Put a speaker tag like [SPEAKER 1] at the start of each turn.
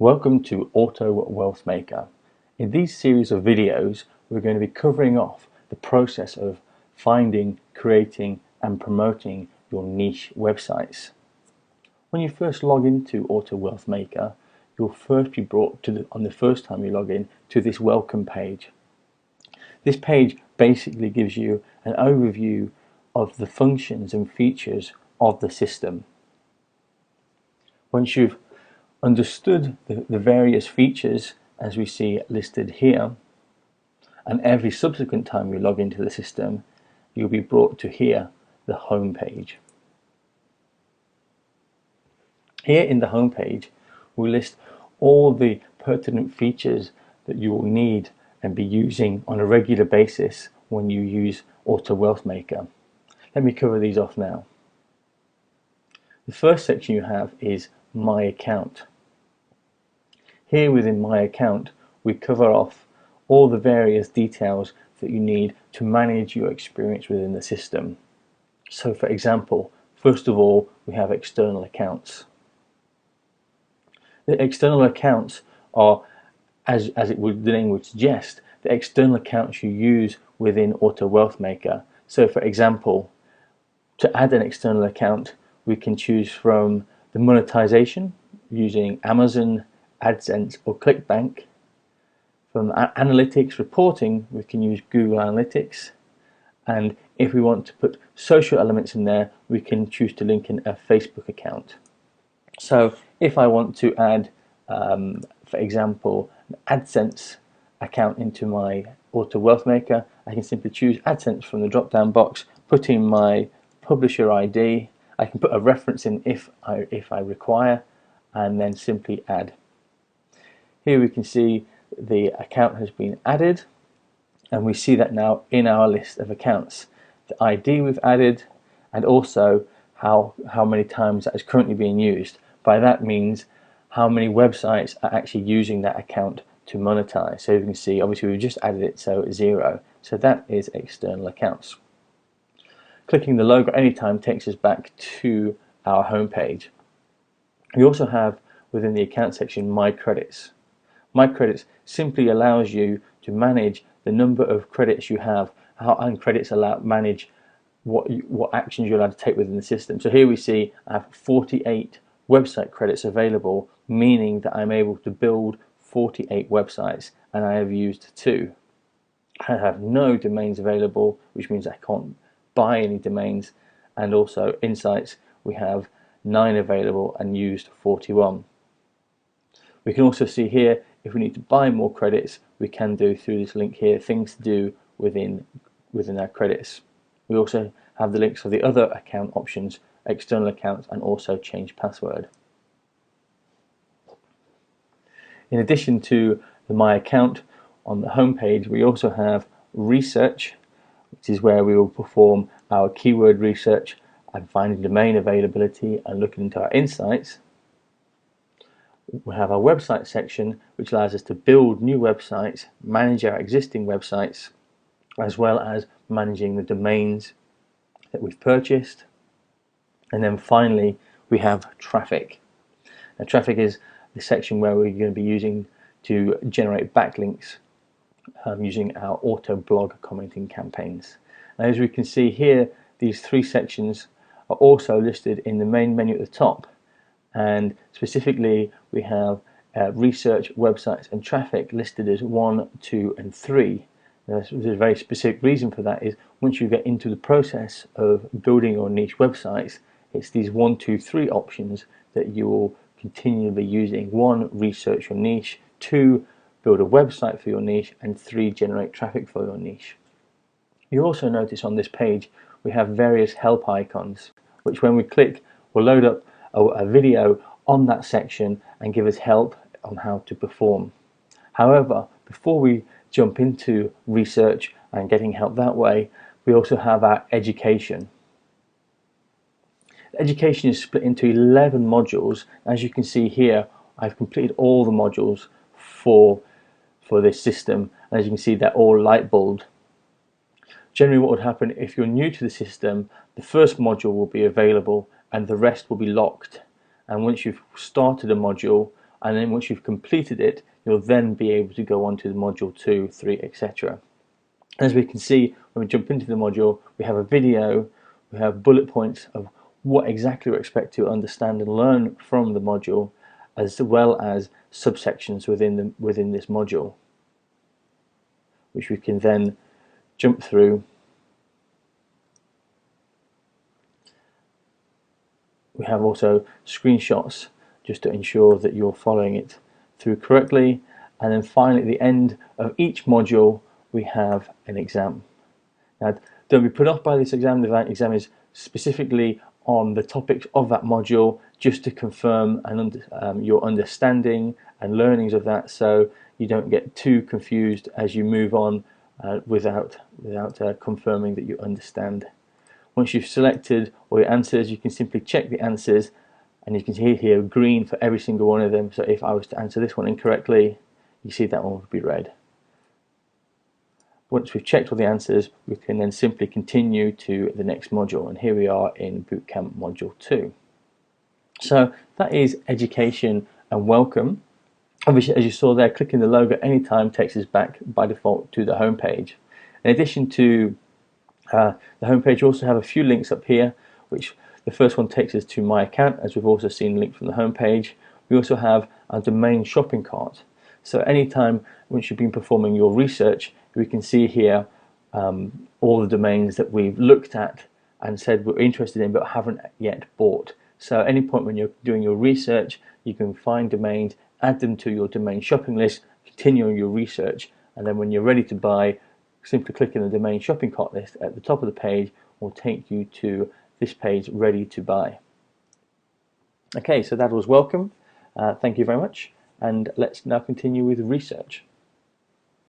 [SPEAKER 1] Welcome to Auto Wealth Maker. In these series of videos, we're going to be covering off the process of finding, creating and promoting your niche websites. When you first log into Auto Wealth Maker, you'll first be brought to on the first time you log in to this welcome page. This page basically gives you an overview of the functions and features of the system. Once you've understood the various features as we see listed here, and every subsequent time you log into the system, you'll be brought to here, the home page. Here in the home page, we list all the pertinent features that you will need and be using on a regular basis when you use Auto Wealth Maker. Let me cover these off now. The first section you have is My Account. Here within My Account, we cover off all the various details that you need to manage your experience within the system. So for example, first of all, we have external accounts. The external accounts are, as the name would suggest, the external accounts you use within Auto Wealth Maker. So for example, to add an external account, we can choose from the monetization using Amazon, AdSense or ClickBank. From analytics reporting, we can use Google Analytics. And if we want to put social elements in there, we can choose to link in a Facebook account. So if I want to add, for example, an AdSense account into my Auto Wealth Maker, I can simply choose AdSense from the drop-down box, put in my publisher ID. I can put a reference in if I require, and then simply add. Here we can see the account has been added, and we see that now in our list of accounts. The ID we've added, and also how many times that is currently being used. By that means how many websites are actually using that account to monetize. So you can see, obviously we've just added it, so it's 0. So that is external accounts. Clicking the logo anytime takes us back to our home page. We also have within the account section My Credits. My Credits simply allows you to manage the number of credits you have, and credits manage what actions you're allowed to take within the system. So here we see I have 48 website credits available, meaning that I'm able to build 48 websites, and I have used 2. I have no domains available, which means I can't buy any domains, and also insights, we have 9 available and used 41. We can also see here, if we need to buy more credits, we can do through this link here, things to do within our credits. We also have the links for the other account options, external accounts, and also change password. In addition to the My Account, on the home page we also have Research, which is where we will perform our keyword research and finding domain availability and looking into our insights. We have our website section, which allows us to build new websites, manage our existing websites, as well as managing the domains that we've purchased. And then finally we have traffic. Now traffic is the section where we're going to be using to generate backlinks using our auto blog commenting campaigns. Now, as we can see here, these 3 sections are also listed in the main menu at the top, and specifically we have research, websites and traffic listed as 1, 2 and 3. There's a very specific reason for that. Is once you get into the process of building your niche websites, it's these 1, 2, 3 options that you will continually using. 1, research your niche, 2, build a website for your niche, and 3, generate traffic for your niche. You also notice on this page we have various help icons, which when we click will load up a video on that section and give us help on how to perform. However, before we jump into research and getting help that way, we also have our education. Education is split into 11 modules. As you can see here, I've completed all the modules for this system, and as you can see, they're all light bulbed. Generally what would happen if you're new to the system, the first module will be available and the rest will be locked, and once you've started a module, and then once you've completed it, you'll then be able to go on to the module 2, 3, etc. As we can see, when we jump into the module, we have a video, we have bullet points of what exactly we expect to understand and learn from the module, as well as subsections within this module, which we can then jump through. We have also screenshots just to ensure that you're following it through correctly, and then finally at the end of each module we have an exam. Now, don't be put off by this exam. The exam is specifically on the topics of that module, just to confirm your understanding and learnings of that, so you don't get too confused as you move on without confirming that you understand. Once you've selected all your answers, you can simply check the answers, and you can see here green for every single one of them. So if I was to answer this one incorrectly, you see that one would be red. Once we've checked all the answers, we can then simply continue to the next module, and here we are in Bootcamp Module 2. So that is education and welcome. Obviously, as you saw there, clicking the logo anytime takes us back by default to the home page. In addition to the home page, we also have a few links up here, which the first one takes us to my account, as we've also seen linked from the home page. We also have a domain shopping cart. So anytime once you've been performing your research, we can see here all the domains that we've looked at and said we're interested in but haven't yet bought. So at any point when you're doing your research, you can find domains, add them to your domain shopping list, continue your research, and then when you're ready to buy, simply clicking the domain shopping cart list at the top of the page will take you to this page ready to buy. Okay, so that was welcome. Thank you very much, and let's now continue with research.